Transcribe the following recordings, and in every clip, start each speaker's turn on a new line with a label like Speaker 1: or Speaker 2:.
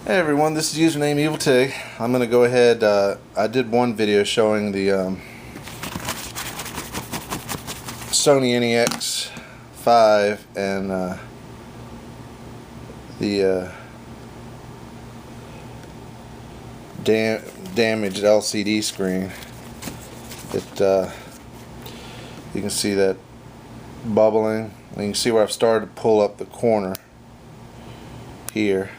Speaker 1: Hey everyone, this is username EvilTig. I'm going to go ahead, I did one video showing the Sony nex-5 and the damaged LCD screen. You can see that bubbling. You can see where I've started to pull up the corner here.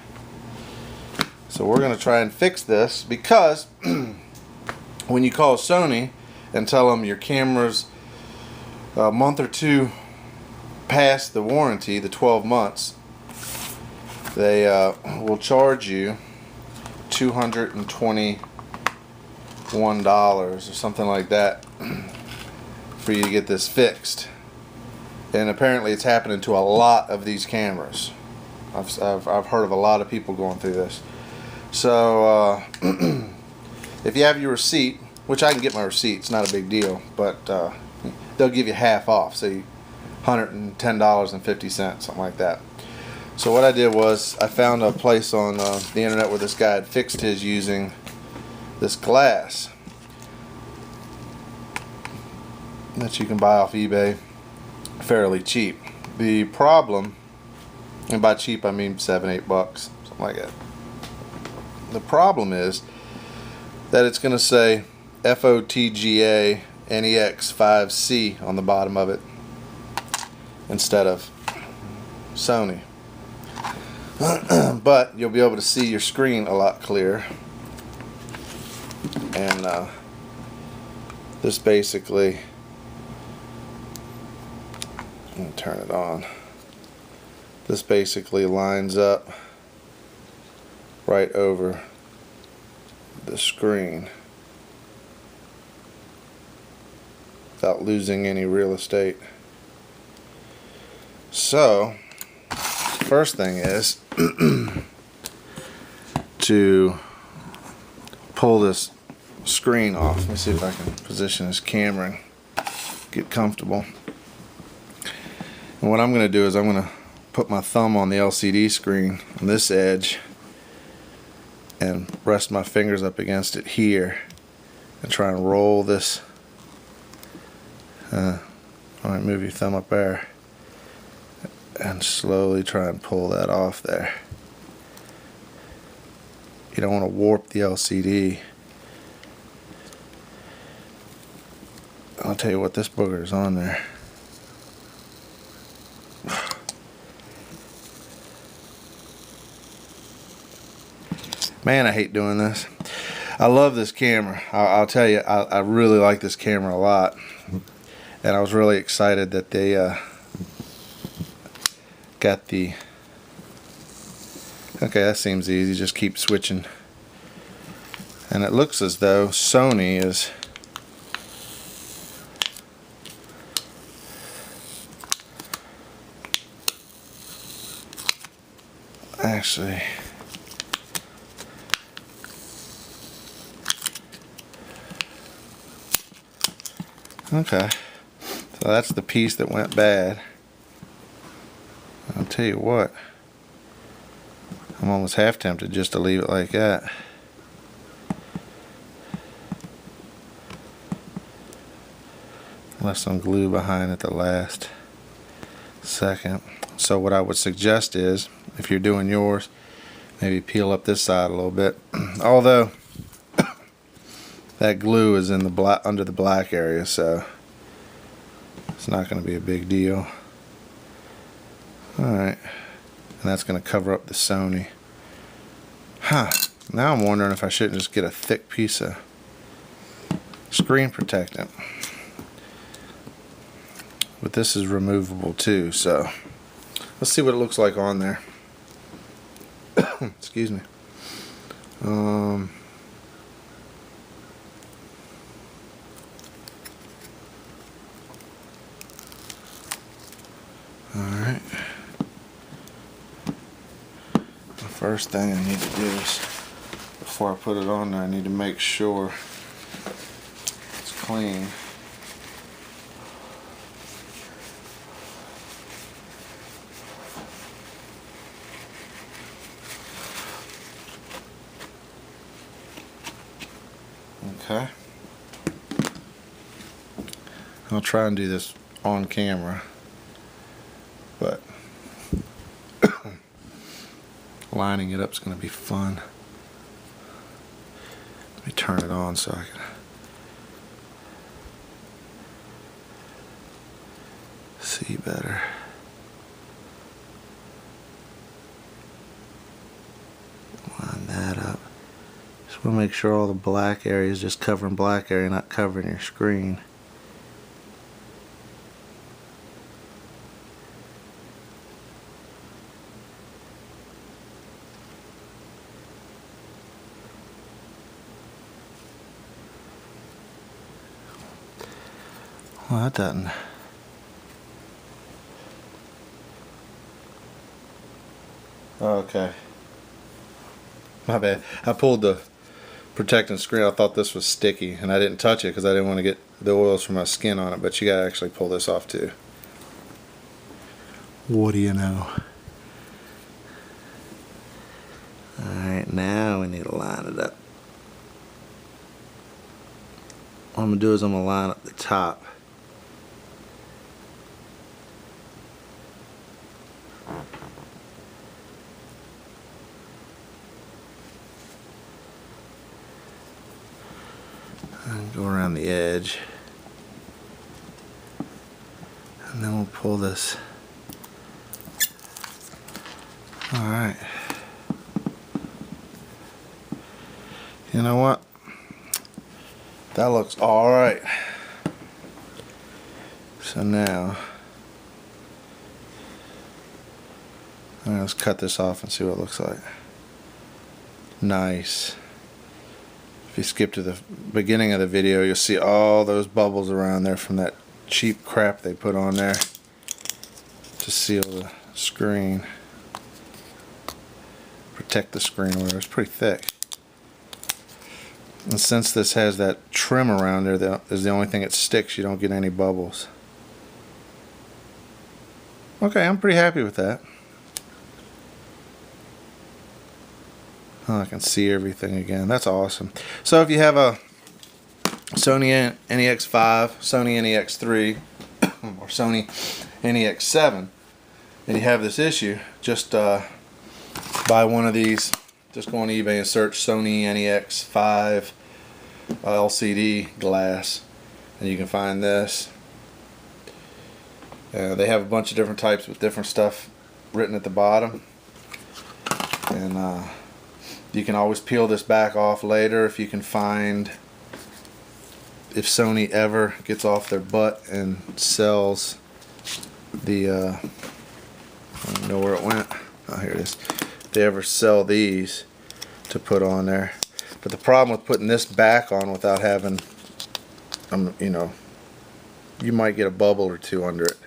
Speaker 1: So we're going to try and fix this because when you call Sony and tell them your camera's a month or two past the warranty, the 12 months, they will charge you $221 or something like that for you to get this fixed. And apparently it's happening to a lot of these cameras. I've heard of a lot of people going through this. So if you have your receipt, which I can get my receipt, it's not a big deal, but they'll give you half off, say $110.50, something like that. So what I did was I found a place on the internet where this guy had fixed his using this glass that you can buy off eBay fairly cheap. The problem, and by cheap I mean $7-8, something like that. The problem is that it's going to say FOTGA nex-5C on the bottom of it instead of Sony. But you'll be able to see your screen a lot clearer. And this basically, let me turn it on. This basically lines up right over the screen without losing any real estate. So first thing is to pull this screen off. Let me see if I can position this camera and get comfortable. And what I'm going to do is I'm going to put my thumb on the LCD screen on this edge and rest my fingers up against it here and try and roll this. Alright, move your thumb up there and slowly try and pull that off there. You don't want to warp the LCD. I'll tell you what, this booger is on there. Man, I hate doing this. I love this camera. I'll tell you, I really like this camera a lot. And I was really excited that they got the... Okay, that seems easy. Just keep switching. And it looks as though Sony is... actually... Okay, so that's the piece that went bad. I'll tell you what, I'm almost half tempted just to leave it like that. Left some glue behind at the last second. So what I would suggest is, if you're doing yours, maybe peel up this side a little bit. Although that glue is in the black, under the black area, so it's not going to be a big deal. Alright, and that's going to cover up the Sony. Now I'm wondering if I shouldn't just get a thick piece of screen protectant. But this is removable too, so let's see what it looks like on there. Excuse me. Alright. The first thing I need to do is, before I put it on there, I need to make sure it's clean. Okay. I'll try and do this on camera, but lining it up is going to be fun. Let me turn it on so I can see better. Line that up. Just want to make sure all the black area is just covering black area, not covering your screen. Well, that doesn't. Okay. My bad. I pulled the protecting screen. I thought this was sticky, and I didn't touch it because I didn't want to get the oils from my skin on it, but you gotta actually pull this off too. What do you know? Alright, now we need to line it up. What I'm gonna do is I'm gonna line up the top. And go around the edge. And then we'll pull this. Alright. You know what? That looks alright. So now, let's cut this off and see what it looks like. Nice. If you skip to the beginning of the video, you'll see all those bubbles around there from that cheap crap they put on there to seal the screen. Protect the screen where it's pretty thick. And since this has that trim around there, that is the only thing that sticks, you don't get any bubbles. Okay, I'm pretty happy with that. Oh, I can see everything again. That's awesome. So if you have a Sony nex-5, Sony nex-3, or Sony nex-7, and you have this issue, just buy one of these. Just go on eBay and search Sony nex-5 LCD glass, and you can find this. They have a bunch of different types with different stuff written at the bottom, and you can always peel this back off later if you can find, if Sony ever gets off their butt and sells the I don't know where it went. Oh, here it is. If they ever sell these to put on there. But the problem with putting this back on without having, you know, you might get a bubble or two under it.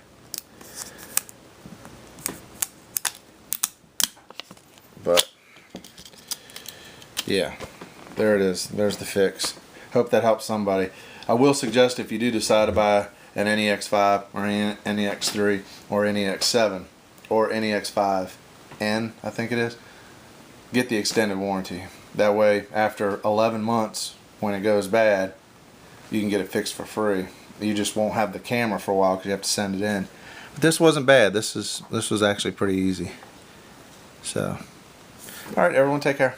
Speaker 1: But yeah, there it is. There's the fix. Hope that helps somebody. I will suggest, if you do decide to buy an nex-5 or an nex-3 or nex-7 or nex-5N, I think it is, get the extended warranty. That way, after 11 months, when it goes bad, you can get it fixed for free. You just won't have the camera for a while because you have to send it in. But this wasn't bad. This was actually pretty easy. So, all right, everyone, take care.